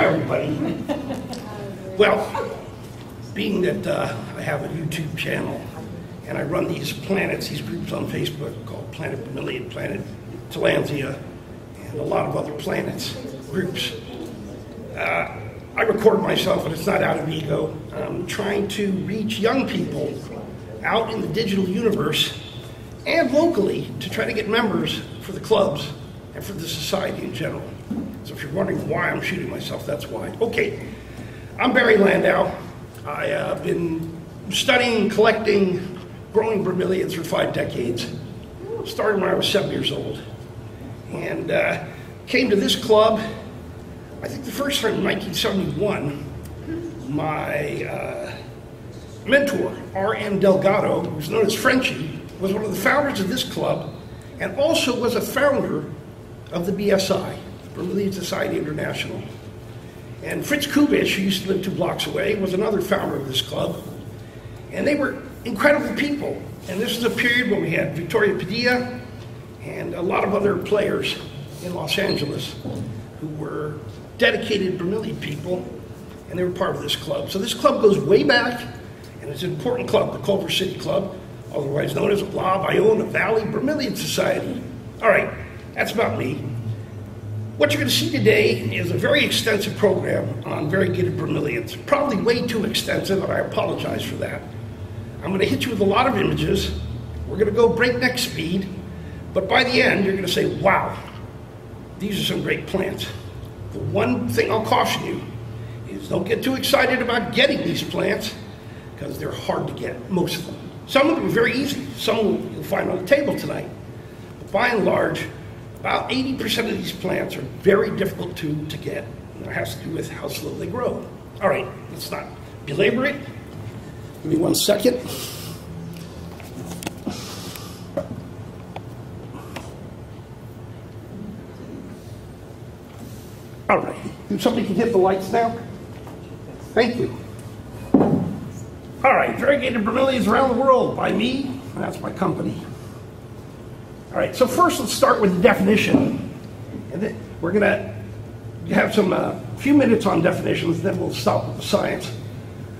Hi, everybody. Well, being that I have a YouTube channel and I run these groups on Facebook called Planet Bromeliad, Planet Tillandsia, and a lot of other planets groups. I record myself, and it's not out of ego. I'm trying to reach young people out in the digital universe and locally to try to get members for the clubs and for the society in general. So if you're wondering why I'm shooting myself, that's why. Okay, I'm Barry Landau. I have been studying, collecting, growing bromeliads for 5 decades. Started when I was 7 years old. And came to this club, I think the first time in 1971. My mentor, R.M. Delgado, who was known as Frenchie, was one of the founders of this club and also was a founder of the BSI, Bromeliad Society International. And Fritz Kubish, who used to live 2 blocks away, was another founder of this club. And they were incredible people. And this was a period when we had Victoria Padilla and a lot of other players in Los Angeles who were dedicated Bromeliad people, and they were part of this club. So this club goes way back, and it's an important club, the Culver City Club, otherwise known as Ballona Valley Bromelaid Society. All right, that's about me. What you're going to see today is a very extensive program on variegated bromeliads. Probably way too extensive, and I apologize for that. I'm going to hit you with a lot of images. We're going to go breakneck speed, but by the end, you're going to say, wow, these are some great plants. The one thing I'll caution you is don't get too excited about getting these plants because they're hard to get, most of them. Some of them are very easy. Some you'll find on the table tonight. But by and large, about 80% of these plants are very difficult to get. And it has to do with how slow they grow. All right, let's not belabor it. Give me 1 second. All right, if somebody can hit the lights now. Thank you. All right, variegated bromeliads around the world by me, and that's my company. All right, so first let's start with the definition. And then we're going to have some few minutes on definitions, then we'll stop with the science.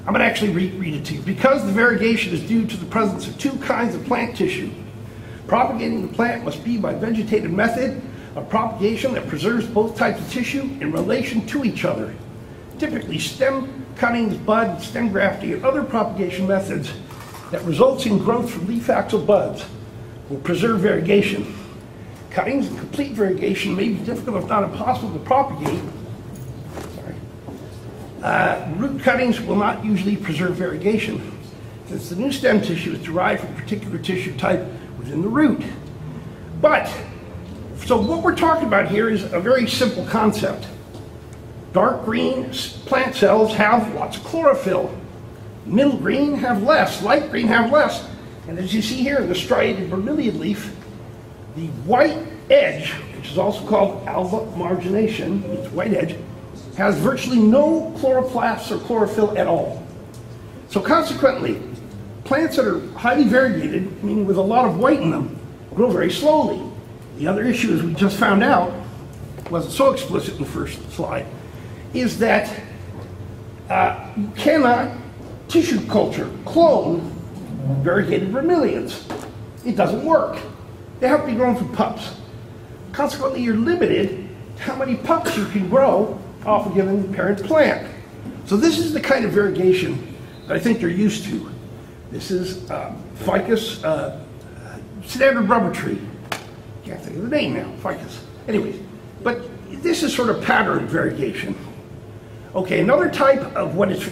I'm going to actually read it to you. Because the variegation is due to the presence of 2 kinds of plant tissue, propagating the plant must be by vegetative method of propagation that preserves both types of tissue in relation to each other. Typically, stem cuttings, bud, stem grafting, and other propagation methods that results in growth from leaf axil buds will preserve variegation. Cuttings and complete variegation may be difficult, if not impossible, to propagate. Root cuttings will not usually preserve variegation, since the new stem tissue is derived from a particular tissue type within the root. So what we're talking about here is a very simple concept. Dark green plant cells have lots of chlorophyll. Middle green have less, light green have less. And as you see here in the striated bromeliad leaf, the white edge, which is also called alba margination, means white edge, has virtually no chloroplasts or chlorophyll at all. So consequently, plants that are highly variegated, meaning with a lot of white in them, grow very slowly. The other issue, as we just found out, wasn't so explicit in the first slide, is that you cannot tissue culture, clone variegated bromeliads. It doesn't work. They have to be grown from pups. Consequently, you're limited to how many pups you can grow off a given parent plant. So this is the kind of variegation that I think you're used to. This is Ficus, standard rubber tree. Can't think of the name now, Ficus. Anyways, but this is sort of patterned variegation. Okay, another type of what is,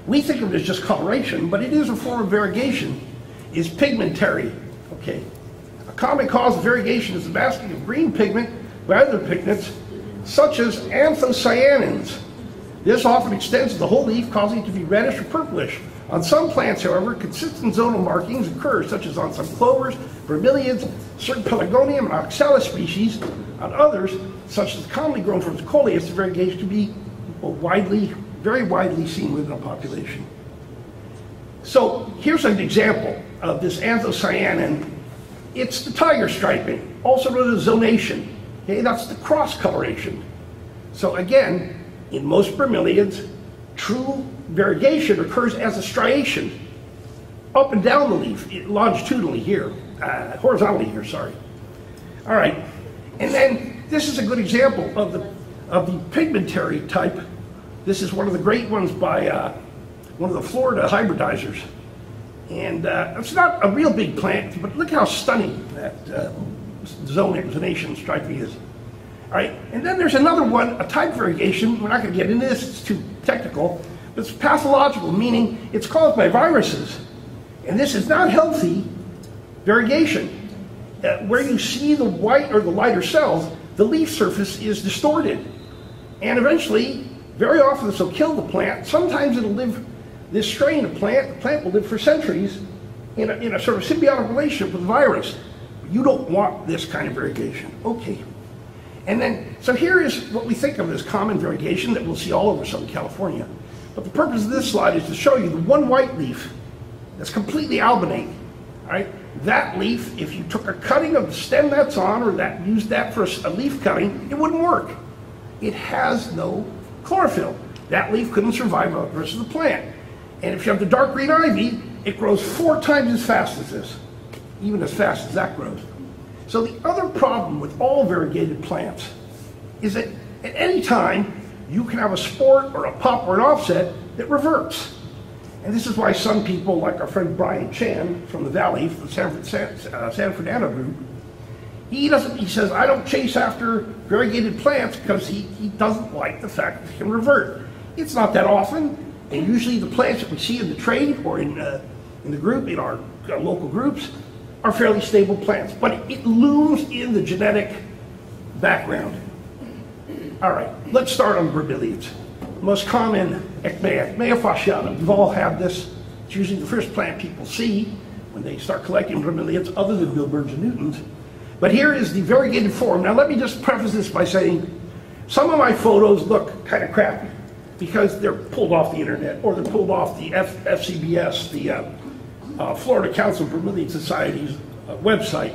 we think of it as just coloration, but it is a form of variegation, is pigmentary. Okay, a common cause of variegation is the masking of green pigment by other pigments, such as anthocyanins. This often extends to the whole leaf, causing it to be reddish or purplish. On some plants, however, consistent zonal markings occur, such as on some clovers, bromeliads, certain pelargonium and oxalis species. On others, such as commonly grown from coleus, the variegation can be very widely seen within a population. So here's an example of this anthocyanin. It's the tiger striping, also known as zonation. Okay, that's the cross coloration. So again, in most bromeliads, true variegation occurs as a striation, up and down the leaf, longitudinally here, horizontally here, sorry. All right, and then this is a good example of the pigmentary type. This is one of the great ones by one of the Florida hybridizers. And it's not a real big plant, but look how stunning that zonation striping is. All right, and then there's another one, a type variegation. We're not going to get into this, it's too technical, but it's pathological, meaning it's caused by viruses. And this is not healthy variegation. Where you see the white or the lighter cells, the leaf surface is distorted. And eventually, very often this will kill the plant. Sometimes it'll live, this strain of plant, the plant will live for centuries in a sort of symbiotic relationship with the virus. You don't want this kind of variegation. Okay. And then, so here is what we think of as common variegation that we'll see all over Southern California. But the purpose of this slide is to show you the one white leaf that's completely albinate. All right? That leaf, if you took a cutting of the stem that's on, or that used that for a leaf cutting, it wouldn't work. It has no chlorophyll. That leaf couldn't survive the rest of the plant. And if you have the dark green ivy, it grows 4 times as fast as this, even as fast as that grows. So the other problem with all variegated plants is that at any time you can have a sport or a pup or an offset that reverts. And this is why some people, like our friend Brian Chan from the Valley, from the San Fernando group, he says, I don't chase after variegated plants because he doesn't like the fact that they can revert. It's not that often, and usually the plants that we see in the trade or in the group, in our local groups, are fairly stable plants, but it looms in the genetic background. All right, let's start on bromeliads. The most common, Aechmea fasciata. We've all had this. It's usually the first plant people see when they start collecting bromeliads, other than Milbergs and Newtons. But here is the variegated form. Now let me just preface this by saying some of my photos look kind of crappy because they're pulled off the internet, or they're pulled off the FCBS, the Florida Council of Bromeliad Society's website.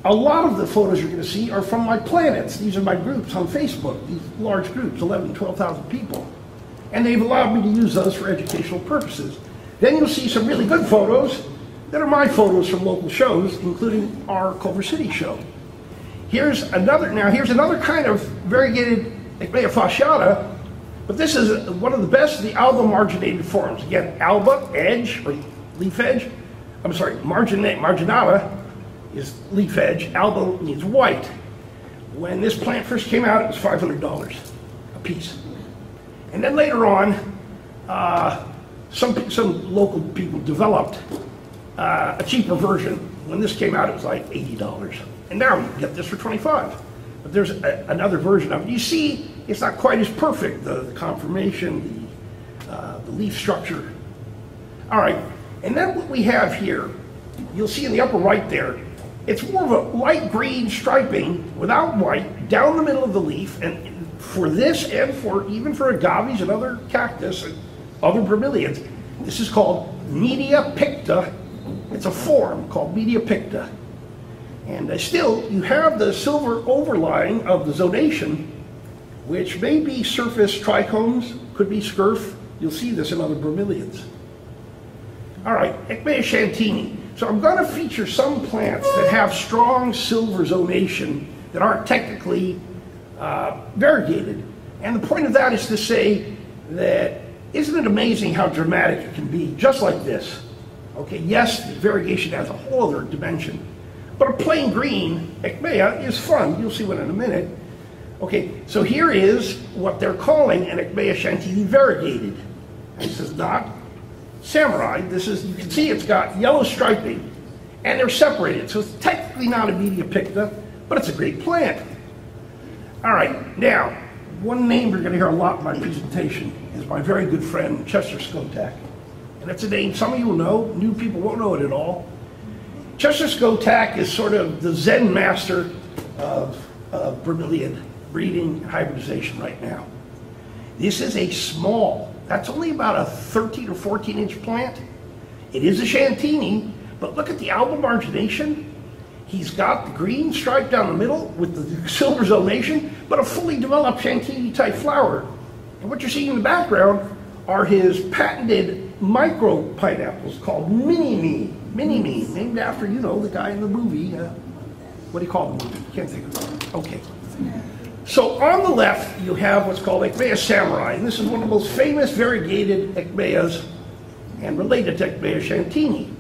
A lot of the photos you're going to see are from my planets. These are my groups on Facebook, these large groups, 11, 12,000 people. And they've allowed me to use those for educational purposes. Then you'll see some really good photos that are my photos from local shows, including our Culver City show. Here's another kind of variegated Aechmea fasciata, but this is one of the best of the alba marginated forms. Again, alba, edge, or leaf edge. I'm sorry, marginata is leaf edge. Alba means white. When this plant first came out, it was $500 a piece. And then later on, some local people developed a cheaper version. When this came out, it was like $80. And now you can get this for $25. But there's another version of it. You see, it's not quite as perfect, the conformation, the leaf structure. All right, and then what we have here, you'll see in the upper right there, it's more of a light green striping without white down the middle of the leaf. And for this, and even for agaves and other cactus and other bromeliads, this is called media picta. It's a form called media picta. And still, you have the silver overlying of the zonation, which may be surface trichomes, could be scurf. You'll see this in other bromeliads. All right, Aechmea shantini. So I'm going to feature some plants that have strong silver zonation that aren't technically variegated. And the point of that is to say that, isn't it amazing how dramatic it can be, just like this? Okay, yes, the variegation has a whole other dimension, but a plain green Aechmea is fun. You'll see one in a minute. Okay, so here is what they're calling an Aechmea shantini variegated. This is not samurai. This is, you can see it's got yellow striping, and they're separated. So it's technically not a media picta, but it's a great plant. All right, now, one name you're going to hear a lot in my presentation is my very good friend, Chester Skotak. And that's a name some of you will know, new people won't know it at all. Chester Skotak is sort of the Zen master of bromeliad breeding and hybridization right now. This is a small, that's only about a 13 or 14 inch plant. It is a shantini, but look at the alba margination. He's got the green stripe down the middle with the silver zonation, but a fully developed shantini type flower. And what you're seeing in the background are his patented micro pineapples called Mini-Me, named after, you know, the guy in the movie. What do you call the movie? Can't think of it. Okay. So on the left, you have what's called Aechmea samurai, and this is one of the most famous variegated Aechmeas and related to Aechmea shantini.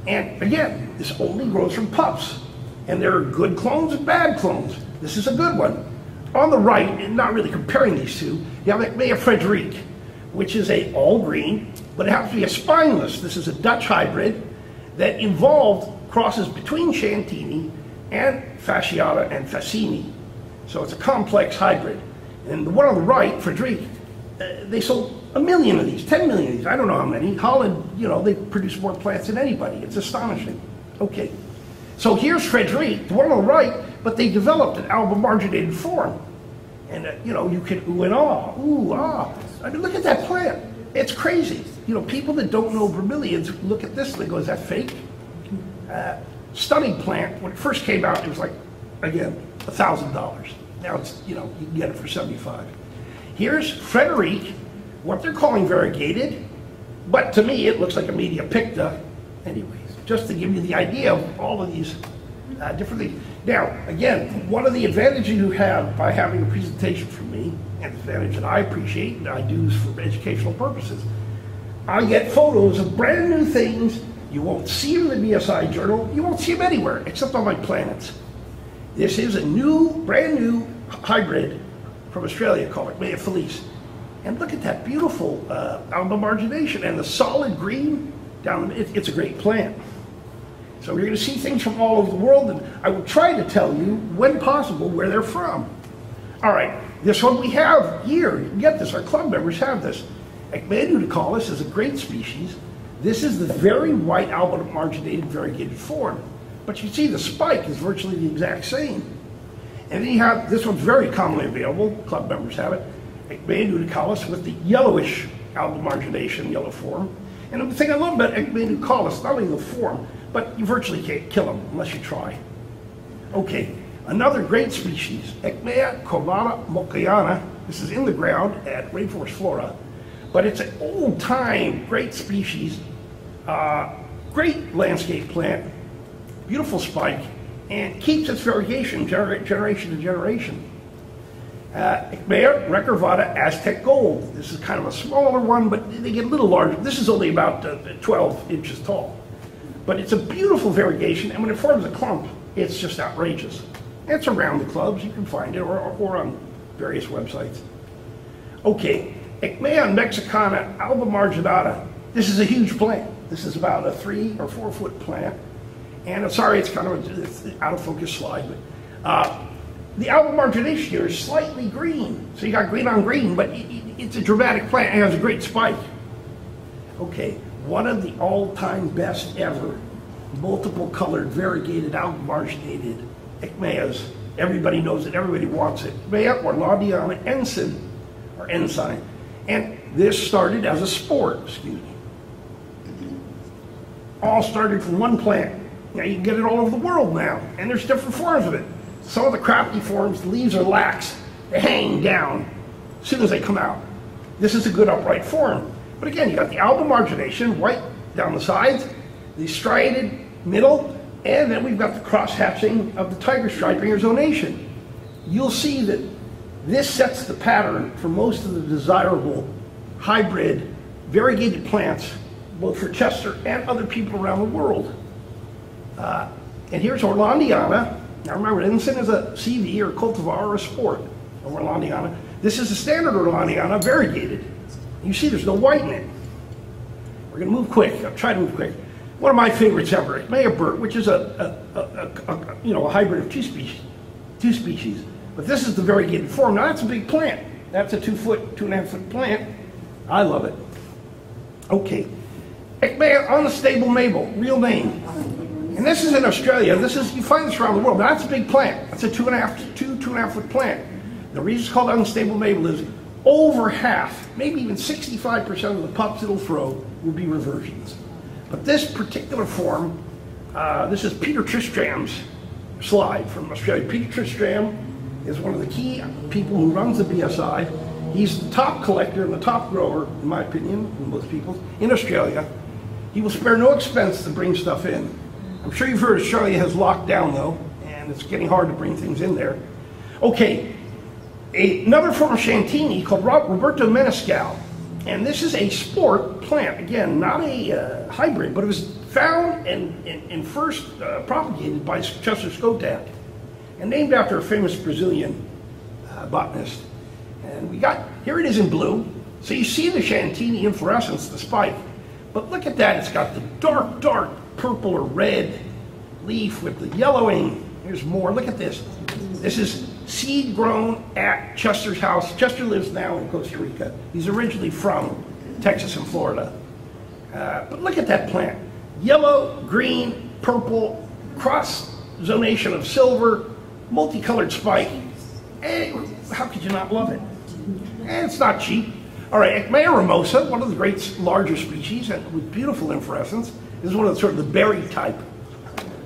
And again, this only grows from pups, and there are good clones and bad clones. This is a good one. On the right, and not really comparing these two, you have Aechmea Frederique, which is a all green, but it happens to be a spineless. This is a Dutch hybrid that involved crosses between shantini and fasciata and fascini. So it's a complex hybrid. And the one on the right, Frederique, they sold 1 million of these, 10 million of these, I don't know how many. Holland, you know, they produce more plants than anybody. It's astonishing. Okay. So here's Frederique, the one on the right, but they developed an albumarginated form. And, you know, you can ooh and ah, ooh, ah. I mean, look at that plant. It's crazy. You know, people that don't know bromeliads look at this and they go, is that fake? Stunning plant. When it first came out, it was like, again, $1,000. Now it's, you know, you can get it for $75. Here's Frederique, what they're calling variegated, but to me it looks like a media picta. Anyways, just to give you the idea of all of these different things. Now, again, one of the advantages you have by having a presentation from me, and the advantage that I appreciate and I do for educational purposes, I get photos of brand new things. You won't see them in the BSI journal. You won't see them anywhere except on my planets. This is a new, brand new hybrid from Australia called Aechmea Felice. And look at that beautiful albumargination and the solid green down the, it's a great plant. So you're going to see things from all over the world, and I will try to tell you, when possible, where they're from. All right, this one we have here, you can get this, our club members have this. Aechmea nudicalis is a great species. This is the very white albumarginated variegated form. But you see the spike is virtually the exact same. And then you have, this one's very commonly available, club members have it, Aechmea nudicalis with the yellowish albumargination, yellow form. And the thing I love about Aechmea nudicalis, not only the form, but you virtually can't kill them unless you try. Okay, another great species, Aechmea cordata mokiana. This is in the ground at Rainforest Flora, but it's an old-time great species, great landscape plant, beautiful spike, and keeps its variegation generation to generation. Aechmea recurvata Aztec gold. This is kind of a smaller one, but they get a little larger. This is only about 12 inches tall. But it's a beautiful variegation, and when it forms a clump, it's just outrageous. It's around the clubs, you can find it, or on various websites. Okay, Aechmea mexicana albumarginata. This is a huge plant. This is about a 3 or 4 foot plant. And I'm sorry, it's kind of it's an out of focus slide, but the albumargination here is slightly green. So you got green on green, but it's a dramatic plant and it has a great spike. Okay, one of the all-time best ever multiple colored variegated albumarginated Aechmeas. Everybody knows it, everybody wants it. Aechmea orlandiana ensign, or ensign. And this started as a sport, excuse me. All started from one plant. Now you can get it all over the world now, and there's different forms of it. Some of the crafty forms, the leaves are lax. They hang down as soon as they come out. This is a good upright form. But again, you got the albumargination, white down the sides, the striated middle, and then we've got the cross-hatching of the tiger striping or zonation. You'll see that this sets the pattern for most of the desirable hybrid variegated plants, both for Chester and other people around the world. And here's Orlandiana. Now remember, ensign is a CV or cultivar or a sport of Orlandiana. This is a standard Orlandiana variegated. You see there's no white in it. We're going to move quick. I'll try to move quick. One of my favorites ever, Aechmea Burt, which is a hybrid of two species. But this is the variegated form. Now that's a big plant. That's a 2 foot, 2.5 foot plant. I love it. Okay. Aechmea unstable Mabel, real name. And this is in Australia. This is, you find this around the world. Now that's a big plant. That's a 2.5 foot plant. The reason it's called unstable Mabel is over half, maybe even 65% of the pups it'll throw will be reversions. But this particular form, this is Peter Tristram's slide from Australia. Peter Tristram is one of the key people who runs the BSI, He's the top collector and the top grower, in my opinion, and most people's, in Australia. He will spare no expense to bring stuff in. I'm sure you've heard Australia has locked down, though, and it's getting hard to bring things in there. Okay, another form of Chantini called Roberto Menescal. And this is a sport plant, again, not a hybrid, but it was found and first propagated by Chester Skotak and named after a famous Brazilian botanist. And we got, here it is in blue. So you see the Chantini inflorescence, the spike, but look at that, it's got the dark, dark purple or red leaf with the yellowing. Here's more, look at this. This is seed grown at Chester's house. Chester lives now in Costa Rica. He's originally from Texas and Florida. But look at that plant. Yellow, green, purple, cross zonation of silver, multicolored spike. And how could you not love it? And it's not cheap. All right, Aechmea ramosa, one of the great larger species, and with beautiful inflorescence. This is one of the sort of the berry type.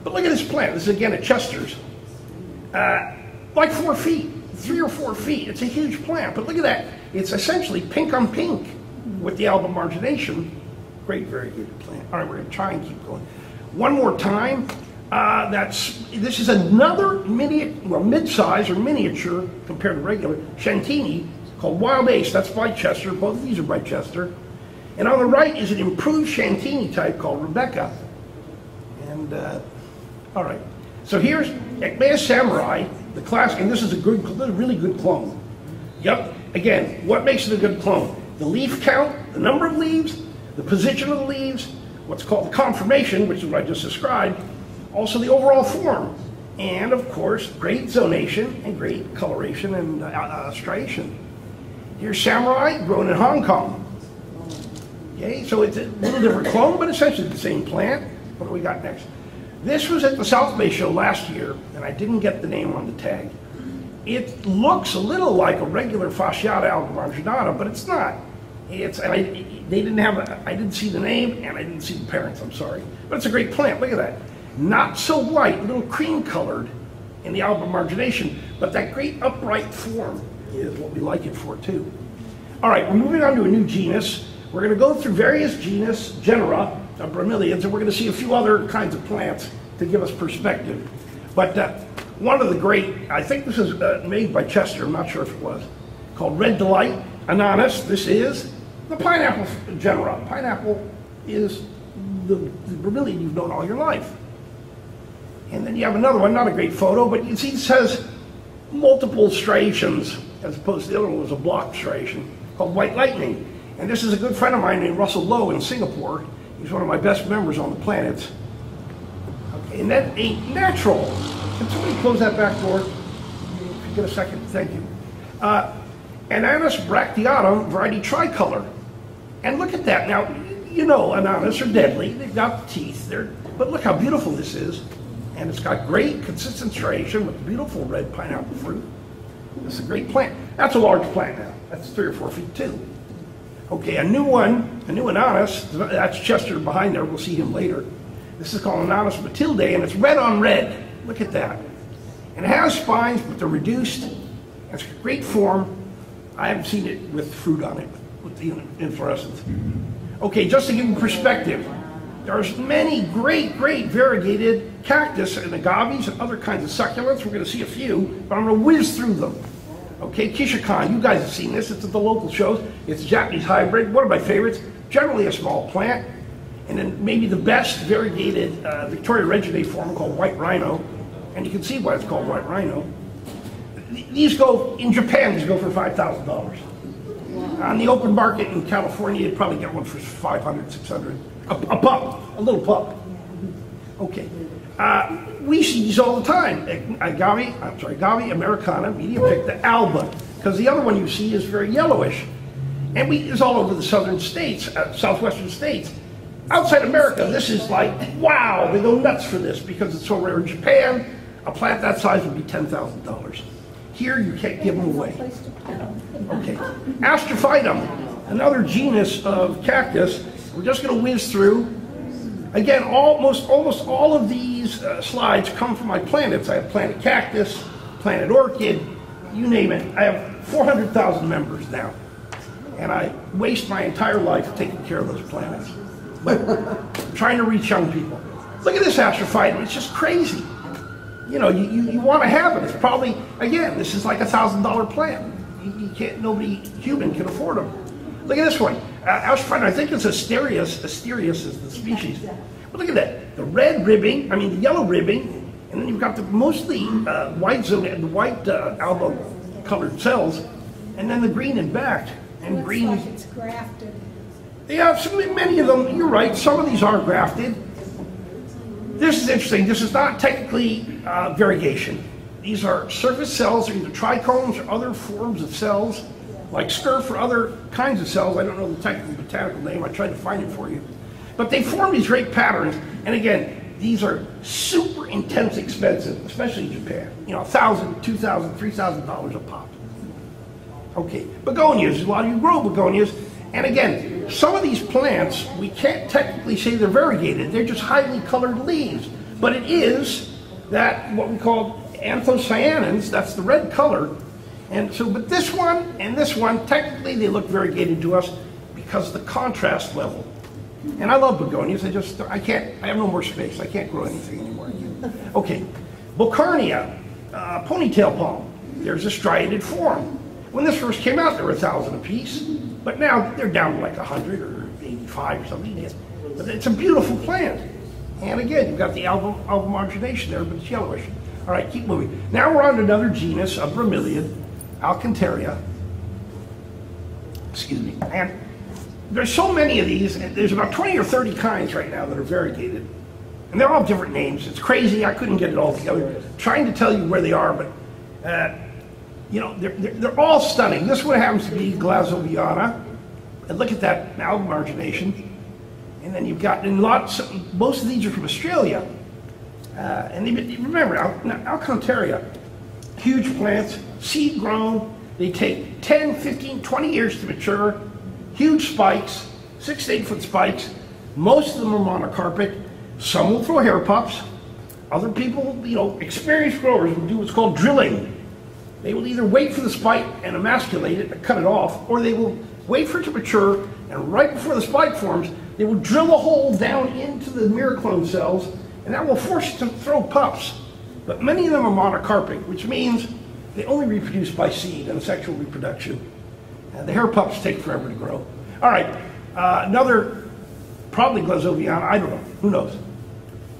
But look at this plant. This is again at Chester's. Like 4 feet, 3 or 4 feet. It's a huge plant, but look at that. It's essentially pink on pink with the alba margination. Great variegated plant. All right, we're going to try and keep going. One more time. This is another mid-size or miniature compared to regular Chantini called Wild Ace. That's by Chester. Both of these are by Chester. And on the right is an improved Chantini type called Rebecca. And all right. So here's Aechmea samurai, the classic, and this is a really good clone. Yep. Again, what makes it a good clone? The leaf count, the number of leaves, the position of the leaves, what's called the conformation, which is what I just described, also the overall form, and of course, great zonation and great coloration and striation. Here's samurai, grown in Hong Kong. Okay, so it's a little different clone, but essentially the same plant. What do we got next? This was at the South Bay show last year, and I didn't get the name on the tag. It looks a little like a regular fasciata alba marginata, but it's not. I didn't see the name, and I didn't see the parents, I'm sorry. But it's a great plant, look at that. Not so white, a little cream colored in the alba margination, but that great upright form is what we like it for too. All right, we're moving on to a new genus. We're gonna go through various genera of bromeliads, and we're going to see a few other kinds of plants to give us perspective. But one of the great, I think this is made by Chester, I'm not sure if it was, called Red Delight, Ananas. This is the pineapple genera. Pineapple is the bromeliad you've known all your life. And then you have another one, not a great photo, but you see it says multiple striations, as opposed to the other one was a block striation, called White Lightning. And this is a good friend of mine named Russell Lowe in Singapore. He's one of my best members on the planet. Okay, and that ain't natural. Can somebody close that back door? If you get a second, thank you. Ananas bracteatum, variety tricolor. And look at that. Now, you know ananas are deadly. They've got teeth. But look how beautiful this is. And it's got great consistent striation with beautiful red pineapple fruit. It's a great plant. That's a large plant now. That's 3 or 4 feet too. Okay, a new Ananas, that's Chester behind there, we'll see him later. This is called Ananas Matilde, and it's red on red. Look at that. And it has spines, but they're reduced. It's a great form. I haven't seen it with fruit on it, with the inflorescence. Okay, just to give you perspective, there's many great variegated cactus and agaves and other kinds of succulents. We're going to see a few, but I'm going to whiz through them. Okay, Kishikan, you guys have seen this. It's at the local shows. It's a Japanese hybrid, one of my favorites. Generally a small plant. And then maybe the best variegated Victoria Reginae form called White Rhino. And you can see why it's called White Rhino. These go, in Japan, these go for $5,000. Wow. On the open market in California, you'd probably get one for $500, $600. A pup, a little pup. Okay. We see these all the time. Agave Americana, medium picta, alba, because the other one you see is very yellowish. And it's all over the southern states, southwestern states. Outside America, this is like, wow, they go nuts for this because it's so rare. In Japan, a plant that size would be $10,000. Here, you can't give them away. Okay. Astrophytum, another genus of cactus. We're just going to whiz through. Again, almost all of these slides come from my planets. I have planet cactus, planet orchid, you name it. I have 400,000 members now, and I waste my entire life taking care of those planets. But I'm trying to reach young people. Look at this Astrophytum, it's just crazy. You know, you want to have it. It's probably, again, this is like $1,000 plant. You can't, nobody human can afford them. Look at this one. Astrophytum, I think it's Asterias. Asterias is the species. But look at that. The red ribbing, I mean the yellow ribbing, and then you've got the mostly white zone and the white alba colored cells, and then the green in back. And looks green. Like it's grafted. Yeah, many of them, you're right, some of these are grafted. This is interesting. This is not technically variegation. These are surface cells, either trichomes or other forms of cells, like scurf or other kinds of cells. I don't know the technical botanical name. I tried to find it for you. But they form these great patterns. And again, these are super intense expensive, especially in Japan. You know, $1,000, $2,000, $3,000 a pop. Okay, begonias. A lot of you grow begonias. And again, some of these plants, we can't technically say they're variegated. They're just highly colored leaves. But it is that what we call anthocyanins, that's the red color. And so, but this one and this one, technically they look variegated to us because of the contrast level. And I love begonias, I have no more space. I can't grow anything anymore. Okay, Bocarnia, ponytail palm. There's a striated form. When this first came out, there were 1,000 apiece. But now they're down to like 100 or 85 or something. But it's a beautiful plant. And again, you've got the alba margination there, but it's yellowish. All right, keep moving. Now we're on to another genus of bromeliad, Alcantara. Excuse me. And there's so many of these, and there's about 20 or 30 kinds right now that are variegated. And they're all different names. It's crazy. I couldn't get it all together. Trying to tell you where they are, but you know, they're all stunning. This one happens to be Glazoviana. And look at that alba margination. And then you've got, most of these are from Australia. And remember, Alcantara, huge plants, seed grown. They take 10, 15, 20 years to mature. Huge spikes, 6 to 8 foot spikes. Most of them are monocarpic. Some will throw hair pups. Other people, you know, experienced growers will do what's called drilling. They will either wait for the spike and emasculate it and cut it off, or they will wait for it to mature, and right before the spike forms, they will drill a hole down into the miraclone cells, and that will force it to throw pups. But many of them are monocarpic, which means they only reproduce by seed and sexual reproduction. And the hair pups take forever to grow. All right, another, probably Glazoviana, I don't know, who knows.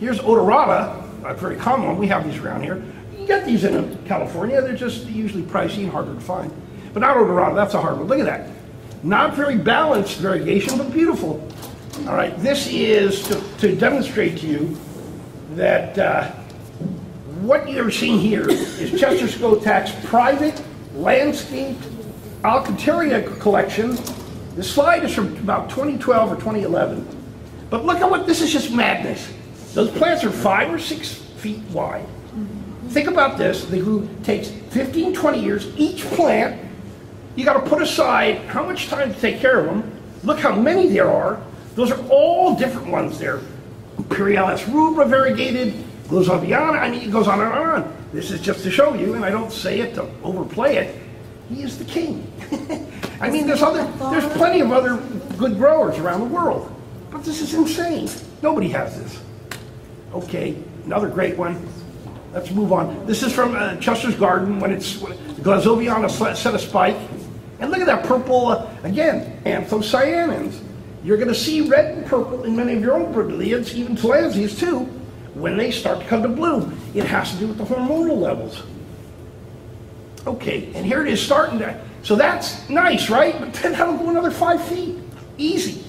Here's odorata, a very common one. We have these around here. You can get these in California. They're just usually pricey and harder to find. But not odorata, that's a hard one. Look at that. Not very balanced variegation, but beautiful. All right, this is to demonstrate to you that what you're seeing here is Chester Skotak's private landscaped Alcantara collection. The slide is from about 2012 or 2011. But look at what, this is just madness. Those plants are 5 or 6 feet wide. Think about this, takes 15, 20 years, each plant. You gotta put aside how much time to take care of them. Look how many there are. Those are all different ones there. Imperialis rubra variegated, Glazoviana, I mean, it goes on and on. This is just to show you, and I don't say it to overplay it. He is the king. I mean, there's plenty of other good growers around the world, but this is insane. Nobody has this. Okay, another great one. Let's move on. This is from Chester's garden when Glazoviana set a spike. And look at that purple, again, anthocyanins. You're going to see red and purple in many of your own bromeliads, even Tillandsias too, when they start to come to bloom. It has to do with the hormonal levels. Okay, and here it is starting to, so that's nice, right? But then that'll go another 5 feet. Easy.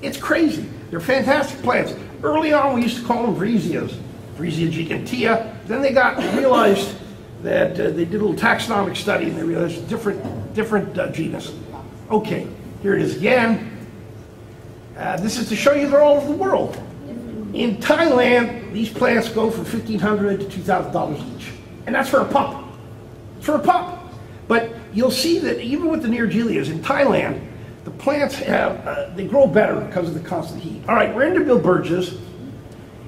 It's crazy. They're fantastic plants. Early on, we used to call them Vreesias, Vreesia gigantea. Then they realized that they did a little taxonomic study and they realized different genus. Okay, here it is again. This is to show you they're all over the world. In Thailand, these plants go from $1,500 to $2,000 each. And that's for a pup. For a pup. But you'll see that even with the Neergelias in Thailand, the plants they grow better because of the constant heat. All right, we're into Bilbergias.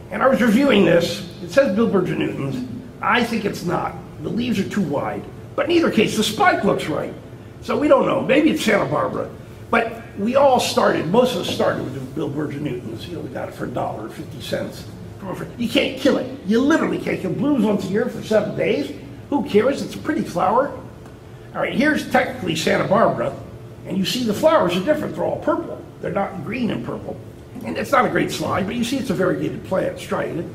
And I was reviewing this. It says Bilbergia nutans. I think it's not. The leaves are too wide. But in either case, the spike looks right. So we don't know. Maybe it's Santa Barbara. But we all started, most of us started with the Bilbergia newtons. You know, we got it for $1.50. You can't kill it. You literally can't kill it. Blooms once a year for 7 days. Who cares? It's a pretty flower. All right, here's technically Santa Barbara. And you see the flowers are different. They're all purple. They're not green and purple. And it's not a great slide, but you see it's a variegated plant, striated.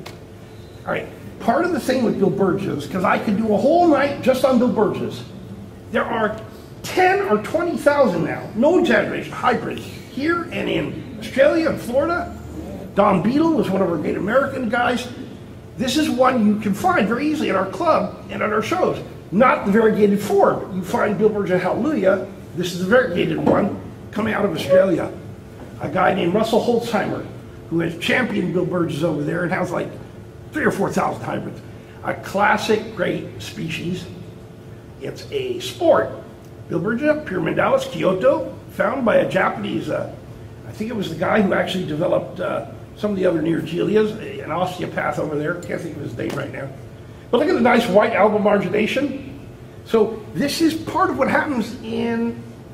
All right, part of the thing with Bilbergias, because I could do a whole night just on Bilbergias, there are 10 or 20,000 now, no exaggeration, hybrids here and in Australia and Florida. Don Beadle was one of our great American guys. This is one you can find very easily at our club and at our shows. Not the variegated form. You find Bilbergia Hallelujah. This is the variegated one coming out of Australia. A guy named Russell Holzheimer, who has championed Bilbergias over there and has like 3,000 or 4,000 hybrids. A classic great species. It's a sport. Bilbergia pyramidales Kyoto, found by a Japanese, I think it was the guy who actually developed some of the other Neargelias, an osteopath over there. Can't think of his name right now. But look at the nice white alba margination. So this is part of what happens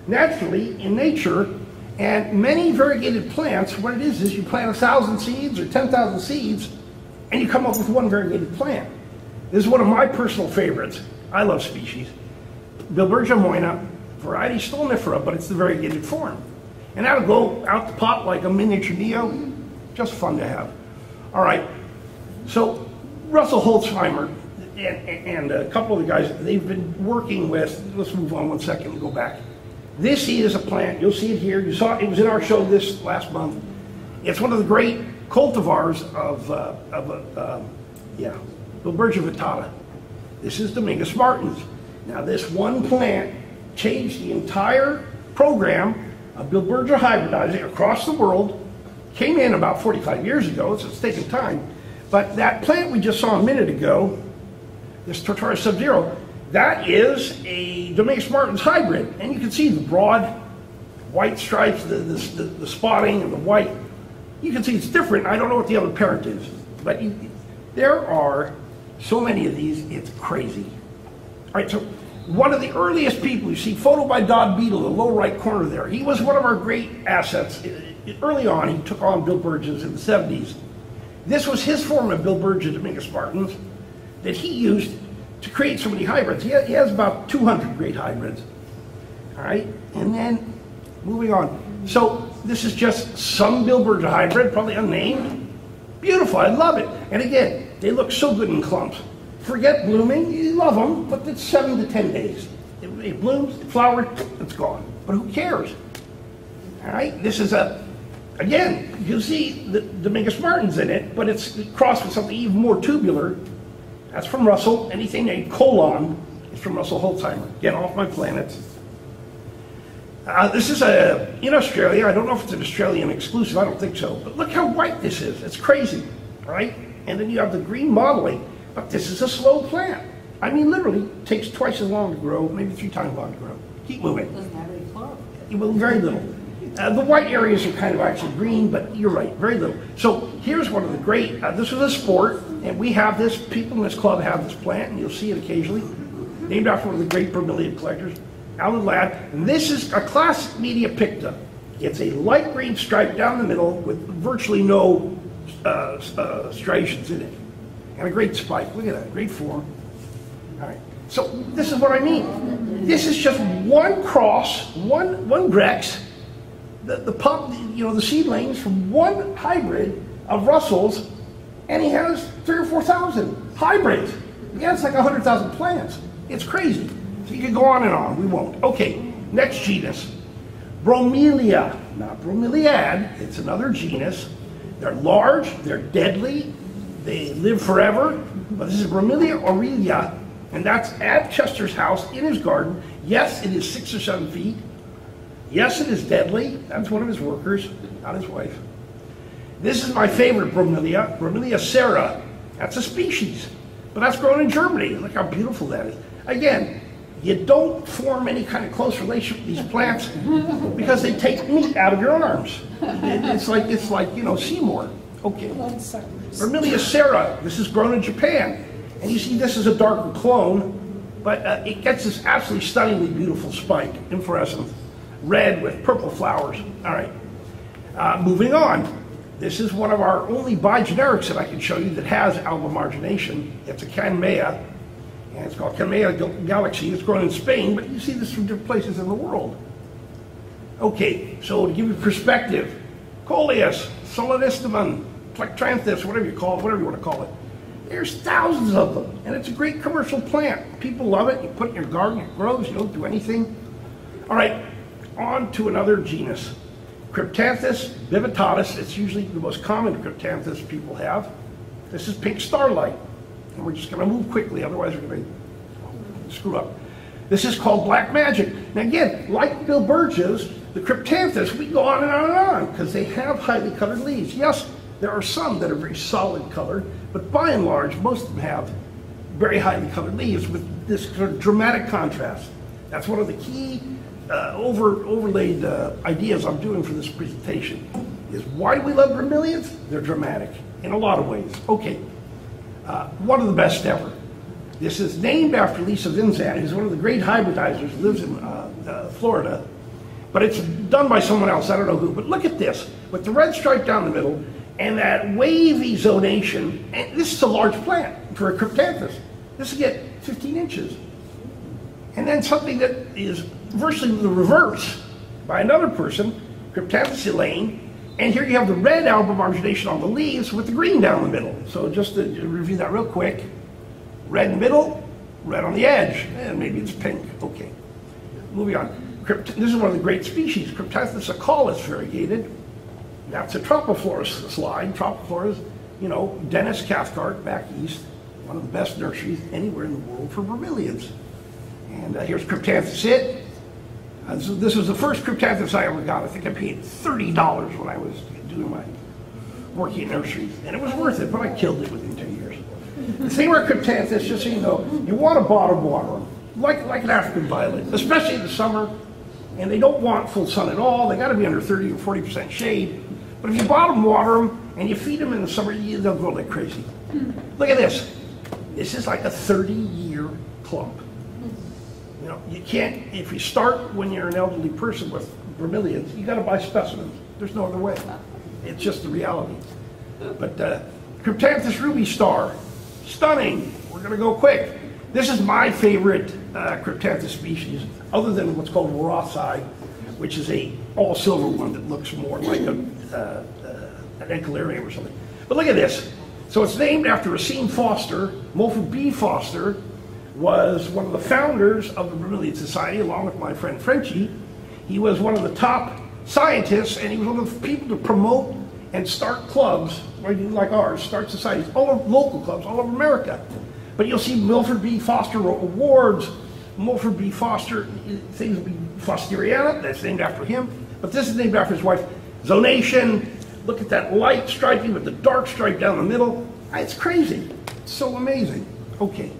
naturally in nature. And many variegated plants, what it is you plant 1,000 seeds or 10,000 seeds, and you come up with one variegated plant. This is one of my personal favorites. I love species. Bilbergia moina, variety stolnifera, but it's the variegated form. And that'll go out the pot like a miniature neo. Just fun to have. All right, so Russell Holzheimer and a couple of the guys, they've been working with, let's move on 1 second and go back. This is a plant, you'll see it here, you saw it was in our show this last month. It's one of the great cultivars of Bilbergia vittata. This is Domingus martins. Now this one plant changed the entire program of Bilbergia hybridizing across the world. Came in about 45 years ago, so it's taken time. But that plant we just saw a minute ago, this Tortoria sub-zero, that is a Domingus martins hybrid. And you can see the broad white stripes, the spotting and the white. You can see it's different. I don't know what the other parent is. But there are so many of these, it's crazy. All right, so one of the earliest people, you see photo by Don Beadle, the low right corner there. He was one of our great assets. Early on, he took on Bilbergias in the 70s. This was his form of Bilbergia Domingus martins that he used to create so many hybrids. He has about 200 great hybrids. All right, and then moving on. So this is just some Bilbergia hybrid, probably unnamed. Beautiful, I love it. And again, they look so good in clumps. Forget blooming, you love them, but it's 7 to 10 days. It blooms, it flowers, it's gone. But who cares? All right, this is again, you see the Domingus martins in it, but it's crossed with something even more tubular. That's from Russell. Anything named colon is from Russell Holzheimer. Get off my planets. This is in Australia. I don't know if it's an Australian exclusive. I don't think so. But look how white this is. It's crazy, right? And then you have the green modeling. But this is a slow plant. I mean, literally, it takes twice as long to grow, maybe 3 times as long to grow. Keep moving. It doesn't have any flower. Well, very little. The white areas are kind of actually green, but you're right, very little. So here's one of the great, this was a sport, and we have this, people in this club have this plant, and you'll see it occasionally, named after one of the great bromeliad collectors, Alan Ladd. And this is a classic media picta. It's a light green stripe down the middle with virtually no striations in it. And a great spike, look at that, great form. All right, so this is what I mean. This is just one cross, one Grex, the pup, the seedlings from one hybrid of Russell's, and he has 3,000 or 4,000 hybrids. Yeah, it's like 100,000 plants. It's crazy. So you can go on and on. We won't. Okay, next genus, Bromelia, not Bromeliad. It's another genus. They're large. They're deadly. They live forever. But this is Bromelia aurelia, and that's at Chester's house in his garden. Yes, it is 6 or 7 feet. Yes, it is deadly. That's one of his workers, not his wife. This is my favorite Bromelia, Bromelia cera. That's a species, but that's grown in Germany. Look how beautiful that is. Again, you don't form any kind of close relationship with these plants because they take meat out of your arms. It's like Seymour. Okay. Bromelia cera. This is grown in Japan, and you see this is a darker clone. but it gets this absolutely stunningly beautiful spike, inflorescence, red with purple flowers. All right, moving on. This is one of our only bigenerics that I can show you that has alba margination. It's a Aechmea, and it's called Aechmea galaxy. It's grown in Spain, but you see this from different places in the world. Okay, so to give you perspective, Coleus, Solenistimum, Cryptanthus, whatever you want to call it, there's thousands of them, and it's a great commercial plant. People love it. You put it in your garden, it grows, you don't do anything. All right, on to another genus. Cryptanthus vividatus. It's usually the most common Cryptanthus people have. This is pink starlight, and we're just going to move quickly, otherwise we're going to screw up. This is called black magic. Now again, like Bill Burge's, the Cryptanthus, we go on and on and on because they have highly colored leaves. Yes, there are some that are very solid colored, but by and large, most of them have very highly colored leaves with this sort of dramatic contrast. That's one of the key overlaid ideas I'm doing for this presentation, is why do we love bromeliads? They're dramatic in a lot of ways. Okay, one of the best ever. This is named after Lisa Vinzant, who's one of the great hybridizers, lives in Florida, but it's done by someone else, I don't know who. But look at this, with the red stripe down the middle, and that wavy zonation, and this is a large plant for a Cryptanthus. This will get 15 inches. And then something that is virtually the reverse by another person, Cryptanthus elaine, and here you have the red alba margination on the leaves with the green down the middle. So just to review that real quick, red in the middle, red on the edge, and maybe it's pink. Okay, moving on. This is one of the great species, Cryptanthus acaulis variegated. That's a Tropiflorus slide. Tropiflorus, you know, Dennis Cathcart back east, one of the best nurseries anywhere in the world for bromeliads. And here's Cryptanthus it. This was the first Cryptanthus I ever got. I think I paid $30 when I was doing my working in nurseries, and it was worth it, but I killed it within 2 years. The thing about Cryptanthus, just so you know, you want to bottom water them, like an African violet, especially in the summer, and they don't want full sun at all. They got to be under 30 or 40% shade. But if you bottom water them and you feed them in the summer, they'll grow like crazy. Look at this. This is like a 30-year clump. You know, you can't, if you start when you're an elderly person with bromeliads, you got to buy specimens. There's no other way. It's just the reality. But Cryptanthus ruby star, stunning. We're going to go quick. This is my favorite Cryptanthus species, other than what's called Rothside, which is a all-silver one that looks more like an Encolarium or something. But look at this. So it's named after Racine Foster. Mulford B. Foster was one of the founders of the Bromeliad Society, along with my friend Frenchie. He was one of the top scientists, and he was one of the people to promote and start clubs, like ours, start societies, all over, local clubs all over America. But you'll see Milford B. Foster awards, Milford B. Foster, things will be Fosteriana, that's named after him, but this is named after his wife. Zonation, look at that light striping with the dark stripe down the middle. It's crazy, it's so amazing. Okay,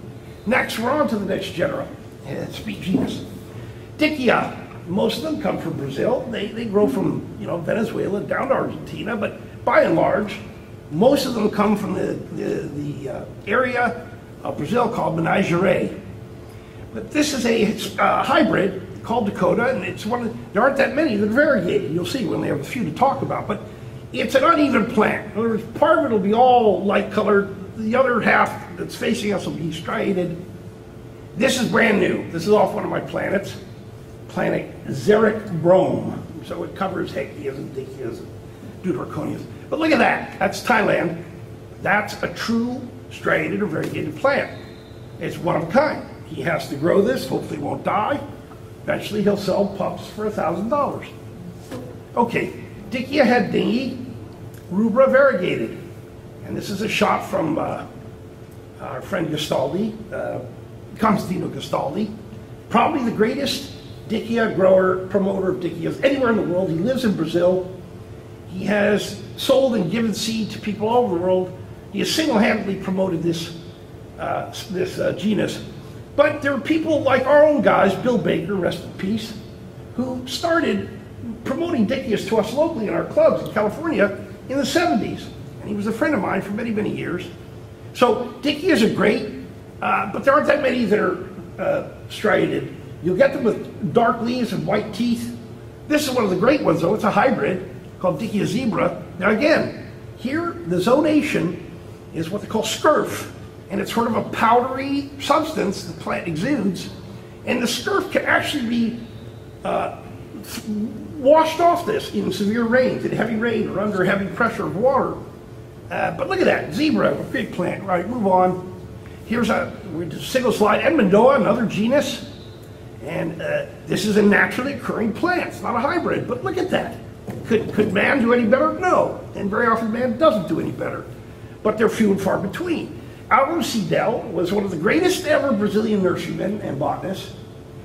next we're on to the next genera, genus. Dyckia, most of them come from Brazil. They grow from, you know, Venezuela down to Argentina, but by and large, most of them come from the area of Brazil called Minas Gerais. But this is a hybrid called Dakota, and it's one of, there aren't that many that are variegated. You'll see when they have a few to talk about, but it's an uneven plant. In other words, part of it will be all light colored, the other half that's facing us will be striated. This is brand new. This is off one of my planets, planet Xeric Brome. So it covers Hechias and Dyckias and Deuteroconias. But look at that, that's Thailand. That's a true striated or variegated plant. It's one of a kind. He has to grow this, hopefully won't die. Eventually he'll sell pups for $1,000. Okay, Dyckia hebdingii, rubra variegated. And this is a shot from our friend Gastaldi, Constantino Gastaldi. Probably the greatest Dyckia grower, promoter of Dyckias anywhere in the world. He lives in Brazil. He has sold and given seed to people all over the world. He has single-handedly promoted this genus. But there are people like our own guys, Bill Baker, rest in peace, who started promoting Dyckias to us locally in our clubs in California in the 70s. And he was a friend of mine for many, many years. So Dyckias are great, but there aren't that many that are striated. You'll get them with dark leaves and white teeth. This is one of the great ones, though. It's a hybrid called Dyckia zebra. Now again, here the zonation is what they call scurf, and it's sort of a powdery substance the plant exudes, and the scurf can actually be washed off this in severe rains, in heavy rain or under heavy pressure of water. But look at that, zebra, a great plant. Right, move on. Here's a single slide, Edmondoa, another genus. And this is a naturally occurring plant. It's not a hybrid, but look at that. Could man do any better? No. And very often man doesn't do any better. But they're few and far between. Álvaro Siedel was one of the greatest ever Brazilian nurserymen and botanists.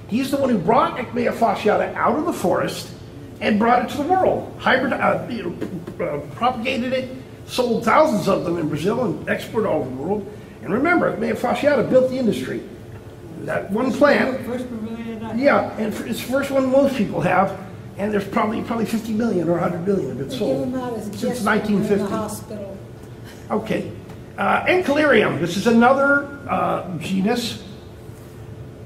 He's the one who brought Aechmea fasciata out of the forest and brought it to the world. Propagated it, sold thousands of them in Brazil and exported all over the world. And remember, Aechmea fasciata built the industry. That one plant, yeah, and it's the first one most people have, and there's probably 50 million or 100 million of it sold since 1950. In the hospital. Okay, Ancalarium. This is another genus.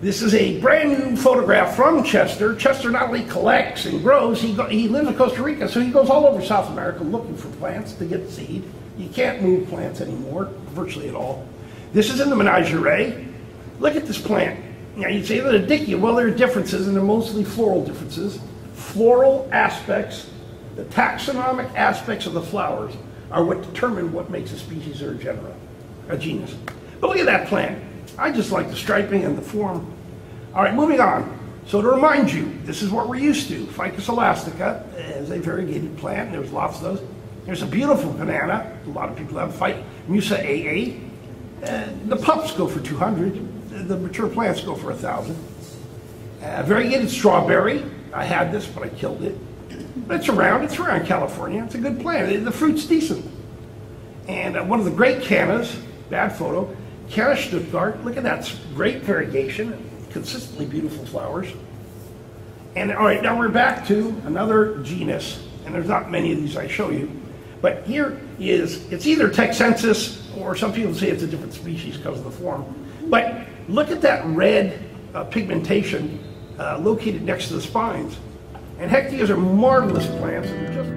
This is a brand new photograph from Chester. Chester not only collects and grows, he lives in Costa Rica, so he goes all over South America looking for plants to get seed. You can't move plants anymore, virtually at all. This is in the menagerie. Look at this plant. Now you'd say that a Dyckia, well, there are differences, and they're mostly floral differences. Floral aspects, the taxonomic aspects of the flowers are what determine what makes a species or a genus. But look at that plant. I just like the striping and the form. All right, moving on. So to remind you, this is what we're used to. Ficus elastica is a variegated plant. There's lots of those. There's a beautiful banana. A lot of people have Musa AA. The pups go for 200. The mature plants go for 1,000. Variegated strawberry. I had this, but I killed it. But it's around California. It's a good plant. The fruit's decent. And one of the great cannas, bad photo, Canna Stuttgart. Look at that, great variegation, consistently beautiful flowers. And all right, now we're back to another genus, and there's not many of these I show you. But here it's either Texensis, or some people say it's a different species because of the form. But look at that red pigmentation located next to the spines. And hecteas are marvelous plants. And just